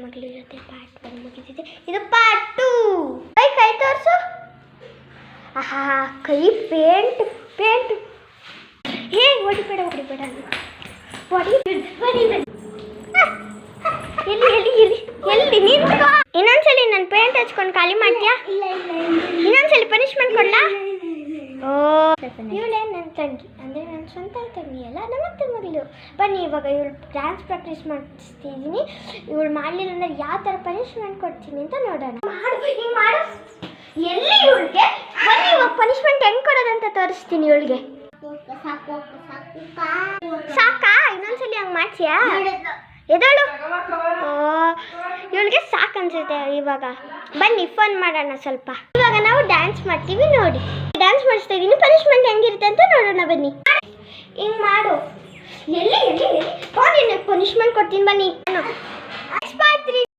ಮಗಳು ಜೊತೆ ಪಾರ್ಟ್ 1 ಮುಗಿದಿದೆ. ಇದು ಪಾರ್ಟ್ 2. ಕೈ ತೋರಿಸು. ಆಹಾ ಕೈ ಪೇಂಟ್ ಹೇ ಹೊಡಿಬೇಡ ಎಲ್ಲಿ ನಿಂತ್ಕೋ. ಇನ್ನೊಂದ್ಸಲಿ ನಾನು ಪೇಂಟ್ ಹಚ್ಕೊಂಡು ಖಾಲಿ ಮಾಡ್ತೀಯಾ? ಇನ್ನೊಂದ್ಸಲಿ ಪನಿಷ್ಮೆಂಟ್ ಕೊಡ್ಲಾ? ಇವಳೇ ನನ್ನ ತಂಗಿ, ಅಂದರೆ ನನ್ನ ಸ್ವಂತ ತಂಗಿ ಅಲ್ಲ, ನಮ್ಮ ಅತ್ತೆ ಮಗಳು. ಬನ್ನಿ ಇವಾಗ ಇವಳು ಡ್ಯಾನ್ಸ್ ಪ್ರಾಕ್ಟೀಸ್ ಮಾಡಿಸ್ತಿದ್ದೀನಿ. ಇವಳು ಮಾಡಲಿಲ್ಲ ಅಂದರೆ ಯಾವ ಥರ ಪನಿಷ್ಮೆಂಟ್ ಕೊಡ್ತೀನಿ ಅಂತ ನೋಡೋಣ. ಮಾಡು ಎಲ್ಲಿ ಇವಳಿಗೆ? ಬನ್ನಿ ಇವಾಗ ಪನಿಷ್ಮೆಂಟ್ ಹೆಂಗೆ ಕೊಡೋದಂತ ತೋರಿಸ್ತೀನಿ ಇವಳಿಗೆ. ಸಾಕಾ? ಇನ್ನೊಂದ್ಸಲಿ ಹಂಗೆ ಮಾಡ್ತೀಯಾ? ಎದಳು ಇವಳಿಗೆ ಸಾಕು ಅನ್ಸುತ್ತೆ. ಇವಾಗ ಬನ್ನಿ ಫನ್ ಮಾಡೋಣ ಸ್ವಲ್ಪ. ಇವಾಗ ನಾವು ಡ್ಯಾನ್ಸ್ ಮಾಡ್ತೀವಿ ನೋಡಿ. ಡ್ಯಾನ್ಸ್ ಮಾಡಿಸ್ತಾ ಇದ್ದೀನಿ, ಪನಿಷ್ಮೆಂಟ್ ಹೆಂಗಿರುತ್ತೆ ಅಂತ ನೋಡೋಣ ಬನ್ನಿ. ಹಿಂಗೆ ಮಾಡು. ಎಲ್ಲಿ ಪನಿಷ್ಮೆಂಟ್ ಕೊಡ್ತೀನಿ ಬನ್ನಿ.